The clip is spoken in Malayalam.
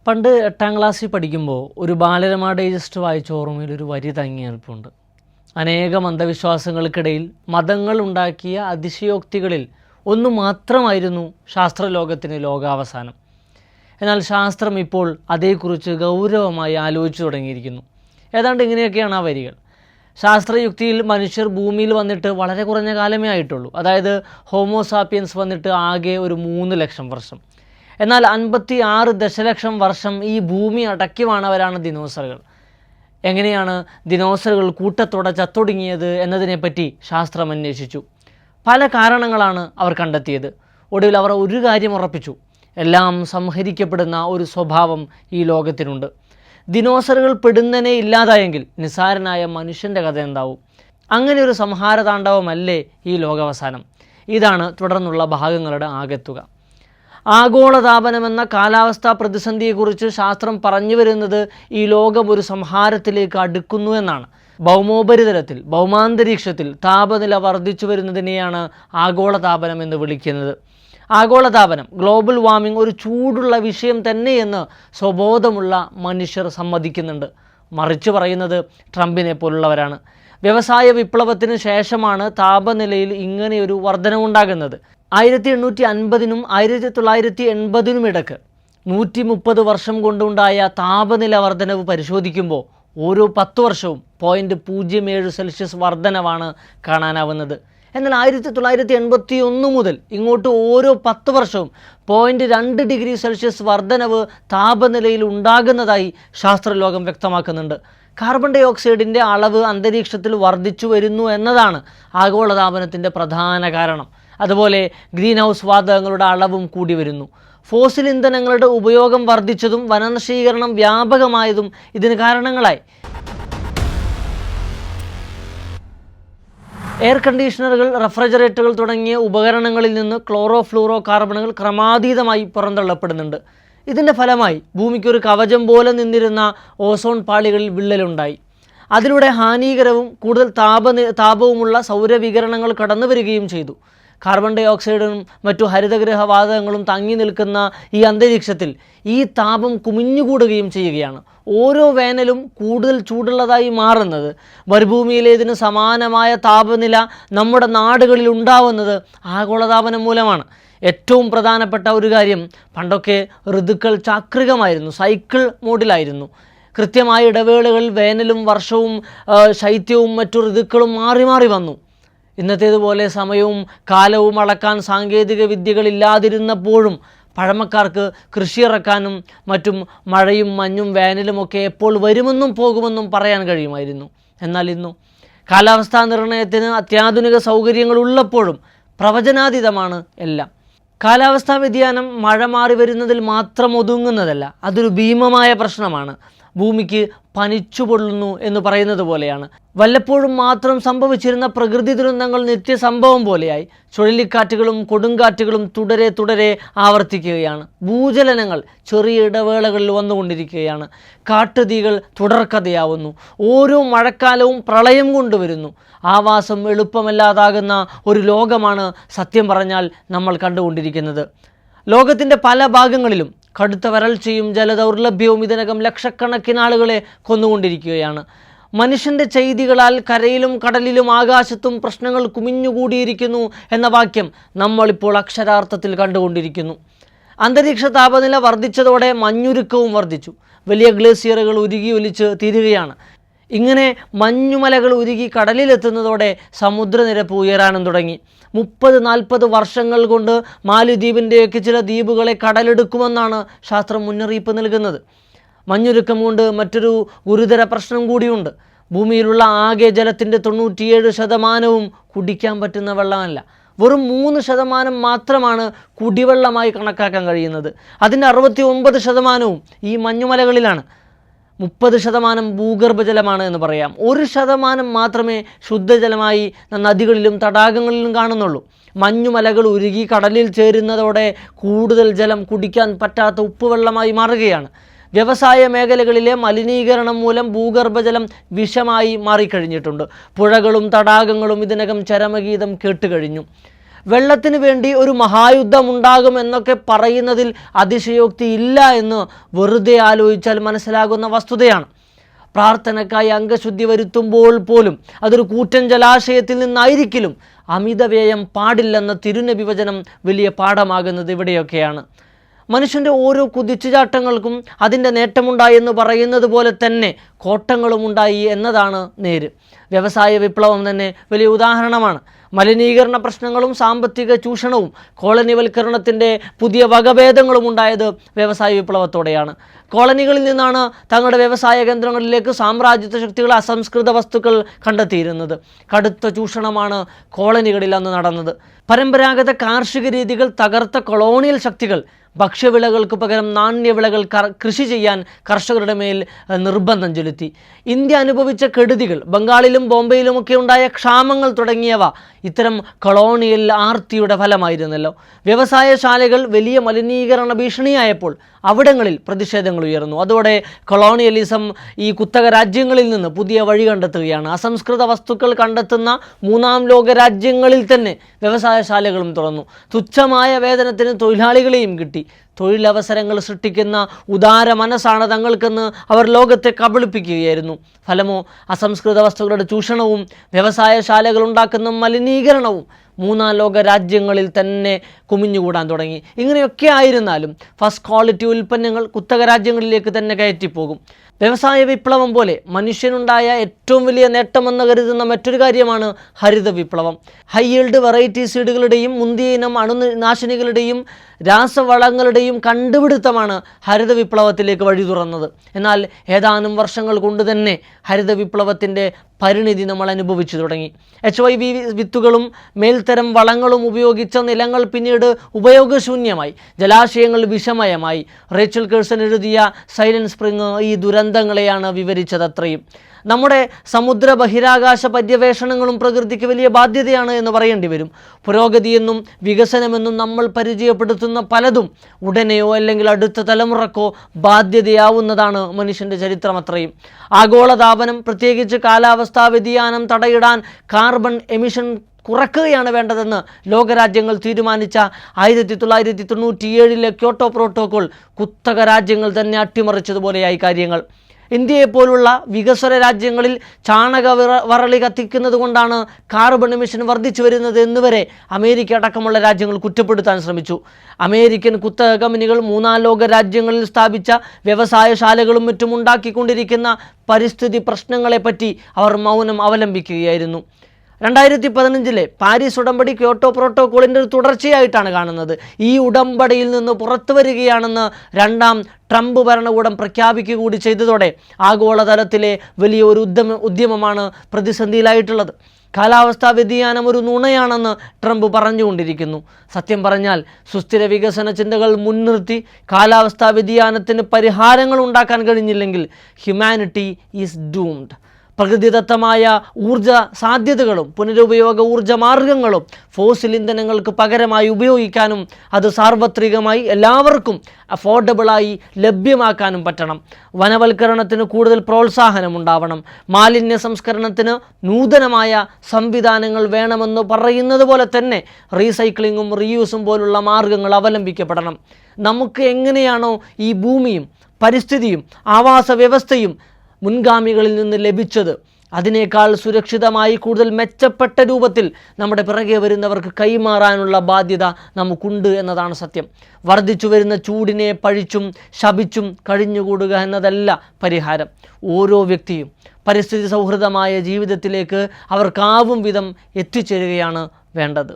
പണ്ട് 8ാം ക്ലാസ്സിൽ പഠിക്കുമ്പോൾ ഒരു ബാലരമ ഡൈജസ്റ്റ് വായിച്ച ഓർമ്മയിൽ ഒരു വരി തങ്ങി നിൽപ്പുണ്ട്. അനേകം അന്ധവിശ്വാസങ്ങൾക്കിടയിൽ മതങ്ങൾ ഉണ്ടാക്കിയ അതിശയോക്തികളിൽ ഒന്നു മാത്രമായിരുന്നു ശാസ്ത്രലോകത്തിന് ലോകാവസാനം. എന്നാൽ ശാസ്ത്രം ഇപ്പോൾ അതേക്കുറിച്ച് ഗൗരവമായി ആലോചിച്ചു തുടങ്ങിയിരിക്കുന്നു. ഏതാണ്ട് ഇങ്ങനെയൊക്കെയാണ് ആ വരികൾ. ശാസ്ത്രയുക്തിയിൽ മനുഷ്യർ ഭൂമിയിൽ വന്നിട്ട് വളരെ കുറഞ്ഞ കാലമേ ആയിട്ടുള്ളൂ. അതായത് ഹോമോസാപ്പിയൻസ് വന്നിട്ട് ആകെ ഒരു 3 ലക്ഷം വർഷം. എന്നാൽ 56 ദശലക്ഷം വർഷം ഈ ഭൂമി അടക്കിവാണവരാണ് ദിനോസറുകൾ. എങ്ങനെയാണ് ദിനോസറുകൾ കൂട്ടത്തോടെ ചത്തൊടുങ്ങിയത് എന്നതിനെപ്പറ്റി ശാസ്ത്രം അന്വേഷിച്ചു. പല കാരണങ്ങളാണ് അവർ കണ്ടെത്തിയത്. ഒടുവിൽ അവർ ഒരു കാര്യം ഉറപ്പിച്ചു: എല്ലാം സംഹരിക്കപ്പെടുന്ന ഒരു സ്വഭാവം ഈ ലോകത്തിനുണ്ട്. ദിനോസറുകൾ പെടുന്നതിനെ ഇല്ലാതായെങ്കിൽ നിസ്സാരനായ മനുഷ്യൻ്റെ കഥ എന്താവും? അങ്ങനെ ഒരു സംഹാരതാണ്ഡവമല്ലേ ഈ ലോകാവസാനം? ഇതാണ് തുടർന്നുള്ള ഭാഗങ്ങളുടെ ആകെത്തുക. ആഗോളതാപനമെന്ന കാലാവസ്ഥാ പ്രതിസന്ധിയെക്കുറിച്ച് ശാസ്ത്രം പറഞ്ഞു വരുന്നത് ഈ ലോകം ഒരു സംഹാരത്തിലേക്ക് അടുക്കുന്നു എന്നാണ്. ഭൗമോപരിതലത്തിൽ, ഭൗമാന്തരീക്ഷത്തിൽ താപനില വർദ്ധിച്ചു വരുന്നതിനെയാണ് ആഗോളതാപനം എന്ന് വിളിക്കുന്നത്. ആഗോളതാപനം, ഗ്ലോബൽ വാർമിംഗ് ഒരു ചൂടുള്ള വിഷയം തന്നെയെന്ന് സ്വബോധമുള്ള മനുഷ്യർ സമ്മതിക്കുന്നുണ്ട്. മറിച്ച് പറയുന്നത് ട്രംപിനെ പോലുള്ളവരാണ്. വ്യവസായ വിപ്ലവത്തിന് ശേഷമാണ് താപനിലയിൽ ഇങ്ങനെയൊരു വർധനവുണ്ടാകുന്നത്. 1850നും 1980നും ഇടയ്ക്ക് 130 വർഷം കൊണ്ടുണ്ടായ താപനില വർധനവ് പരിശോധിക്കുമ്പോൾ ഓരോ 10 വർഷവും 0.07 സെൽഷ്യസ് വർധനവാണ് കാണാനാവുന്നത്. എന്നാൽ 1981 മുതൽ ഇങ്ങോട്ട് ഓരോ 10 വർഷവും 0.2 ഡിഗ്രി സെൽഷ്യസ് വർധനവ് താപനിലയിൽ ഉണ്ടാകുന്നതായി ശാസ്ത്രലോകം വ്യക്തമാക്കുന്നുണ്ട്. കാർബൺ ഡൈ ഓക്സൈഡിൻ്റെ അളവ് അന്തരീക്ഷത്തിൽ വർദ്ധിച്ചു വരുന്നു എന്നതാണ് ആഗോളതാപനത്തിൻ്റെ പ്രധാന കാരണം. അതുപോലെ ഗ്രീൻ ഹൗസ് വാതകങ്ങളുടെ അളവും കൂടി വരുന്നു. ഫോസിൽ ഇന്ധനങ്ങളുടെ ഉപയോഗം വർദ്ധിച്ചതും വനനശീകരണം വ്യാപകമായതും ഇതിന് കാരണങ്ങളായി. എയർ കണ്ടീഷണറുകൾ, റെഫ്രിജറേറ്ററുകൾ തുടങ്ങിയ ഉപകരണങ്ങളിൽ നിന്ന് ക്ലോറോ കാർബണുകൾ ക്രമാതീതമായി പുറന്തള്ളപ്പെടുന്നുണ്ട്. ഇതിൻ്റെ ഫലമായി ഭൂമിക്കൊരു കവചം പോലെ നിന്നിരുന്ന ഓസോൺ പാളികളിൽ വിള്ളലുണ്ടായി. അതിലൂടെ ഹാനികരവും കൂടുതൽ താപവുമുള്ള സൗരവികിരണങ്ങൾ കടന്നു വരികയും ചെയ്തു. കാർബൺ ഡൈ ഓക്സൈഡും മറ്റു ഹരിതഗൃഹവാതകങ്ങളും തങ്ങി നിൽക്കുന്ന ഈ അന്തരീക്ഷത്തിൽ ഈ താപം കുമിഞ്ഞുകൂടുകയും ചെയ്യുകയാണ്. ഓരോ വേനലും കൂടുതൽ ചൂടുള്ളതായി മാറുന്നത്, മരുഭൂമിയിലേതിന് സമാനമായ താപനില നമ്മുടെ നാടുകളിൽ ഉണ്ടാവുന്നത് ആഗോളതാപനം മൂലമാണ്. ഏറ്റവും പ്രധാനപ്പെട്ട ഒരു കാര്യം, പണ്ടൊക്കെ ഋതുക്കൾ ചാക്രികമായിരുന്നു, സൈക്കിൾ മോഡിലായിരുന്നു. കൃത്യമായ ഇടവേളകളിൽ വേനലും വർഷവും ശൈത്യവും മറ്റു ഋതുക്കളും മാറി മാറി വന്നു. ഇന്നത്തേതുപോലെ സമയവും കാലവും അളക്കാൻ സാങ്കേതിക വിദ്യകളില്ലാതിരുന്നപ്പോഴും പഴമക്കാർക്ക് കൃഷിയിറക്കാനും മറ്റും മഴയും മഞ്ഞും വേനലുമൊക്കെ എപ്പോൾ വരുമെന്നും പോകുമെന്നും പറയാൻ കഴിയുമായിരുന്നു. എന്നാൽ ഇന്നു കാലാവസ്ഥാ നിർണ്ണയത്തിന് അത്യാധുനിക സൗകര്യങ്ങൾ ഉള്ളപ്പോഴും പ്രവചനാതീതമാണ് എല്ലാം. കാലാവസ്ഥാ വ്യതിയാനം മഴ മാറി വരുന്നതിൽ മാത്രം ഒതുങ്ങുന്നതല്ല, അതൊരു ഭീമമായ പ്രശ്നമാണ്. ഭൂമിക്ക് പനിച്ചു പൊള്ളുന്നു എന്ന് പറയുന്നത് പോലെയാണ്. വല്ലപ്പോഴും മാത്രം സംഭവിച്ചിരുന്ന പ്രകൃതി ദുരന്തങ്ങൾ നിത്യസംഭവം പോലെയായി. ചുഴലിക്കാറ്റുകളും കൊടുങ്കാറ്റുകളും തുടരെ ആവർത്തിക്കുകയാണ്. ഭൂചലനങ്ങൾ ചെറിയ ഇടവേളകളിൽ വന്നുകൊണ്ടിരിക്കുകയാണ്. കാട്ടുതീകൾ തുടർക്കഥയാവുന്നു. ഓരോ മഴക്കാലവും പ്രളയം കൊണ്ടുവരുന്നു. ആവാസം എളുപ്പമല്ലാതാകുന്ന ഒരു ലോകമാണ് സത്യം പറഞ്ഞാൽ നമ്മൾ കണ്ടുകൊണ്ടിരിക്കുന്നത്. ലോകത്തിൻ്റെ പല ഭാഗങ്ങളിലും കടുത്ത വരൾച്ചയും ജലദൗർലഭ്യവും ഇതിനകം ലക്ഷക്കണക്കിന് ആളുകളെ കൊന്നുകൊണ്ടിരിക്കുകയാണ്. മനുഷ്യൻ്റെ ചെയ്തികളാൽ കരയിലും കടലിലും ആകാശത്തും പ്രശ്നങ്ങൾ കുമിഞ്ഞുകൂടിയിരിക്കുന്നു എന്ന വാക്യം നമ്മളിപ്പോൾ അക്ഷരാർത്ഥത്തിൽ കണ്ടുകൊണ്ടിരിക്കുന്നു. അന്തരീക്ഷ താപനില വർദ്ധിച്ചതോടെ മഞ്ഞുരുക്കവും വർദ്ധിച്ചു. വലിയ ഗ്ലേസിയറുകൾ ഉരുകി ഒലിച്ച് തീരുകയാണ്. ഇങ്ങനെ മഞ്ഞുമലകൾ ഉരുകി കടലിലെത്തുന്നതോടെ സമുദ്രനിരപ്പ് ഉയരാനും തുടങ്ങി. 30-40 വർഷങ്ങൾ കൊണ്ട് മാലിദ്വീപിൻ്റെയൊക്കെ ചില ദ്വീപുകളെ കടലെടുക്കുമെന്നാണ് ശാസ്ത്രം മുന്നറിയിപ്പ് നൽകുന്നത്. മഞ്ഞുരുക്കം കൊണ്ട് മറ്റൊരു ഗുരുതര പ്രശ്നം കൂടിയുണ്ട്. ഭൂമിയിലുള്ള ആകെ ജലത്തിൻ്റെ 97% കുടിക്കാൻ പറ്റുന്ന വെള്ളമല്ല. വെറും 3% മാത്രമാണ് കുടിവെള്ളമായി കണക്കാക്കാൻ കഴിയുന്നത്. അതിൻ്റെ 69% ഈ മഞ്ഞുമലകളിലാണ്. 30% ഭൂഗർഭജലമാണ് എന്ന് പറയാം. 1% മാത്രമേ ശുദ്ധജലമായി നദികളിലും തടാകങ്ങളിലും കാണുന്നുള്ളൂ. മഞ്ഞുമലകൾ ഉരുകി കടലിൽ ചേരുന്നതോടെ കൂടുതൽ ജലം കുടിക്കാൻ പറ്റാത്ത ഉപ്പുവെള്ളമായി മാറുകയാണ്. വ്യവസായ മേഖലകളിലെ മലിനീകരണം മൂലം ഭൂഗർഭജലം വിഷമായി മാറിക്കഴിഞ്ഞിട്ടുണ്ട്. പുഴകളും തടാകങ്ങളും ഇതിനകം ചരമഗീതം കേട്ടുകഴിഞ്ഞു. വെള്ളത്തിന് വേണ്ടി ഒരു മഹായുദ്ധം ഉണ്ടാകുമെന്നൊക്കെ പറയുന്നതിൽ അതിശയോക്തി ഇല്ല എന്ന് വെറുതെ ആലോചിച്ചാൽ മനസ്സിലാകുന്ന വസ്തുതയാണ്. പ്രാർത്ഥനയ്ക്കായി അംഗശുദ്ധി വരുത്തുമ്പോൾ പോലും അതൊരു കൂറ്റൻ ജലാശയത്തിൽ നിന്നായിരിക്കലും അമിതവ്യയം പാടില്ലെന്ന തിരുനബി വചനം വലിയ പാഠമാകുന്നത് ഇവിടെയൊക്കെയാണ്. മനുഷ്യൻ്റെ ഓരോ കുതിച്ചുചാട്ടങ്ങൾക്കും അതിൻ്റെ നേട്ടമുണ്ടായി എന്ന് പറയുന്നത് പോലെ തന്നെ കോട്ടങ്ങളും ഉണ്ടായി എന്നതാണ് നേര്. വ്യവസായ വിപ്ലവം തന്നെ വലിയ ഉദാഹരണമാണ്. മലിനീകരണ പ്രശ്നങ്ങളും സാമ്പത്തിക ചൂഷണവും കോളനിവൽക്കരണത്തിൻ്റെ പുതിയ വകഭേദങ്ങളും ഉണ്ടായത് വ്യവസായ വിപ്ലവത്തോടെയാണ്. കോളനികളിൽ നിന്നാണ് തങ്ങളുടെ വ്യവസായ കേന്ദ്രങ്ങളിലേക്ക് സാമ്രാജ്യത്വ ശക്തികൾ അസംസ്കൃത വസ്തുക്കൾ കണ്ടെത്തിയിരുന്നത്. കടുത്ത ചൂഷണമാണ് കോളനികളിൽ അന്ന് നടന്നത്. പരമ്പരാഗത കാർഷിക രീതികൾ തകർത്ത കൊളോണിയൽ ശക്തികൾ ഭക്ഷ്യവിളകൾക്ക് പകരം നാണ്യവിളകൾ കൃഷി ചെയ്യാൻ കർഷകരുടെ മേൽ നിർബന്ധം ചെലുത്തി. ഇന്ത്യ അനുഭവിച്ച കെടുതികൾ, ബംഗാളിലും ബോംബെയിലുമൊക്കെ ഉണ്ടായ ക്ഷാമങ്ങൾ തുടങ്ങിയവ ഇത്തരം കൊളോണിയൽ ആർത്തിയുടെ ഫലമായിരുന്നല്ലോ. വ്യവസായശാലകൾ വലിയ മലിനീകരണ ഭീഷണിയായപ്പോൾ അവിടങ്ങളിൽ പ്രതിഷേധങ്ങൾ ഉയർന്നു. അതോടെ കൊളോണിയലിസം ഈ കുത്തക രാജ്യങ്ങളിൽ നിന്ന് പുതിയ വഴി കണ്ടെത്തുകയാണ്. അസംസ്കൃത വസ്തുക്കൾ കണ്ടെത്തുന്ന മൂന്നാം ലോക രാജ്യങ്ങളിൽ തന്നെ വ്യവസായശാലകളും തുറന്നു. തുച്ഛമായ വേതനത്തിന് തൊഴിലാളികളെയും കിട്ടി. തൊഴിലവസരങ്ങൾ സൃഷ്ടിക്കുന്ന ഉദാര മനസ്സാണ് തങ്ങൾക്കെന്ന് അവർ ലോകത്തെ കബളിപ്പിക്കുകയായിരുന്നു. ഫലമോ അസംസ്കൃത വസ്തുക്കളുടെ ചൂഷണവും വ്യവസായശാലകൾ ഉണ്ടാക്കുന്ന മലിനീകരണവും മൂന്നാം ലോക രാജ്യങ്ങളിൽ തന്നെ കുമിഞ്ഞുകൂടാൻ തുടങ്ങി. ഇങ്ങനെയൊക്കെ ആയിരുന്നാലും ഫസ്റ്റ് ക്വാളിറ്റി ഉൽപ്പന്നങ്ങൾ കുത്തക രാജ്യങ്ങളിലേക്ക് തന്നെ കയറ്റിപ്പോകും. വ്യവസായ വിപ്ലവം പോലെ മനുഷ്യനുണ്ടായ ഏറ്റവും വലിയ നേട്ടമെന്ന് കരുതുന്ന മറ്റൊരു കാര്യമാണ് ഹരിത വിപ്ലവം. ഹൈ ഈൽഡ് വെറൈറ്റി സീഡുകളുടെയും മുന്തിയ ഇനം അണുനാശിനികളുടെയും രാസവളങ്ങളുടെയും കണ്ടുപിടുത്തമാണ് ഹരിത വിപ്ലവത്തിലേക്ക് വഴി തുറന്നത്. എന്നാൽ ഏതാനും വർഷങ്ങൾ കൊണ്ട് തന്നെ ഹരിത വിപ്ലവത്തിൻ്റെ പരിണിതി നമ്മൾ അനുഭവിച്ചു തുടങ്ങി. HYV വിത്തുകളും മേൽത്തരം വളങ്ങളും ഉപയോഗിച്ച നിലങ്ങൾ പിന്നീട് ഉപയോഗശൂന്യമായി, ജലാശയങ്ങൾ വിഷമയമായി. റേച്ചൽ കേഴ്സൺ എഴുതിയ സൈലന്റ് സ്പ്രിംഗ് ഈ ദുരന്തങ്ങളെയാണ് വിവരിച്ചതത്രയും. നമ്മുടെ സമുദ്ര ബഹിരാകാശ പര്യവേഷണങ്ങളും പ്രകൃതിക്ക് വലിയ ബാധ്യതയാണ് എന്ന് പറയേണ്ടി വരും. പുരോഗതിയെന്നും വികസനമെന്നും നമ്മൾ പരിചയപ്പെടുത്തുന്ന പലതും ഉടനെയോ അല്ലെങ്കിൽ അടുത്ത തലമുറക്കോ ബാധ്യതയാവുന്നതാണ് മനുഷ്യൻ്റെ ചരിത്രം അത്രയും. ആഗോളതാപനം, പ്രത്യേകിച്ച് കാലാവസ്ഥാ വ്യതിയാനം തടയിടാൻ കാർബൺ എമിഷൻ കുറയ്ക്കുകയാണ് വേണ്ടതെന്ന് ലോകരാജ്യങ്ങൾ തീരുമാനിച്ച 1997 ക്യോട്ടോ പ്രോട്ടോകോൾ കുത്തക രാജ്യങ്ങൾ തന്നെ അട്ടിമറിച്ചതുപോലെയായി കാര്യങ്ങൾ. ഇന്ത്യയെപ്പോലുള്ള വികസ്വര രാജ്യങ്ങളിൽ വറളി കത്തിക്കുന്നത് കൊണ്ടാണ് കാർബൺ എമിഷൻ വർദ്ധിച്ചു വരുന്നത് എന്നുവരെ അമേരിക്ക അടക്കമുള്ള രാജ്യങ്ങൾ കുറ്റപ്പെടുത്താൻ ശ്രമിച്ചു. അമേരിക്കൻ കുത്തക കമ്പനികൾ മൂന്നാം ലോക രാജ്യങ്ങളിൽ സ്ഥാപിച്ച വ്യവസായശാലകളും മറ്റും ഉണ്ടാക്കിക്കൊണ്ടിരിക്കുന്ന പരിസ്ഥിതി പ്രശ്നങ്ങളെപ്പറ്റി അവർ മൗനം അവലംബിക്കുകയായിരുന്നു. 2015 പാരീസ് ഉടമ്പടി ക്യോട്ടോ പ്രോട്ടോകോളിൻ്റെ ഒരു തുടർച്ചയായിട്ടാണ് കാണുന്നത്. ഈ ഉടമ്പടിയിൽ നിന്ന് പുറത്തു വരികയാണെന്ന് രണ്ടാം ട്രംപ് ഭരണകൂടം പ്രഖ്യാപിക്കുക കൂടി ചെയ്തതോടെ ആഗോളതലത്തിലെ വലിയ ഒരു ഉദ്യമമാണ് പ്രതിസന്ധിയിലായിട്ടുള്ളത്. കാലാവസ്ഥാ വ്യതിയാനം ഒരു നുണയാണെന്ന് ട്രംപ് പറഞ്ഞുകൊണ്ടിരിക്കുന്നു. സത്യം പറഞ്ഞാൽ സുസ്ഥിര വികസന ചിന്തകൾ മുൻനിർത്തി കാലാവസ്ഥാ വ്യതിയാനത്തിന് പരിഹാരങ്ങൾ ഉണ്ടാക്കാൻ കഴിഞ്ഞില്ലെങ്കിൽ ഹ്യൂമാനിറ്റി ഈസ് ഡൂംഡ്. പ്രകൃതിദത്തമായ ഊർജ സാധ്യതകളും പുനരുപയോഗ ഊർജ മാർഗങ്ങളും ഫോസിൽ ഇന്ധനങ്ങൾക്ക് പകരമായി ഉപയോഗിക്കാനും അത് സാർവത്രികമായി എല്ലാവർക്കും അഫോർഡബിളായി ലഭ്യമാക്കാനും പറ്റണം. വനവൽക്കരണത്തിന് കൂടുതൽ പ്രോത്സാഹനം ഉണ്ടാവണം. മാലിന്യ സംസ്കരണത്തിന് നൂതനമായ സംവിധാനങ്ങൾ വേണമെന്ന് പറയുന്നത് പോലെ തന്നെ റീസൈക്ലിങ്ങും റീയൂസും പോലുള്ള മാർഗങ്ങൾ അവലംബിക്കപ്പെടണം. നമുക്ക് എങ്ങനെയാണോ ഈ ഭൂമിയും പരിസ്ഥിതിയും ആവാസ വ്യവസ്ഥയും മുൻഗാമികളിൽ നിന്ന് ലഭിച്ചത്, അതിനേക്കാൾ സുരക്ഷിതമായി കൂടുതൽ മെച്ചപ്പെട്ട രൂപത്തിൽ നമ്മുടെ പിറകെ വരുന്നവർക്ക് കൈമാറാനുള്ള ബാധ്യത നമുക്കുണ്ട് എന്നതാണ് സത്യം. വർദ്ധിച്ചു വരുന്ന ചൂടിനെ പഴിച്ചും ശപിച്ചും കഴിഞ്ഞുകൂടുക എന്നതല്ല പരിഹാരം. ഓരോ വ്യക്തിയും പരിസ്ഥിതി സൗഹൃദമായ ജീവിതത്തിലേക്ക് അവർക്കാവും വിധം എത്തിച്ചേരുകയാണ് വേണ്ടത്.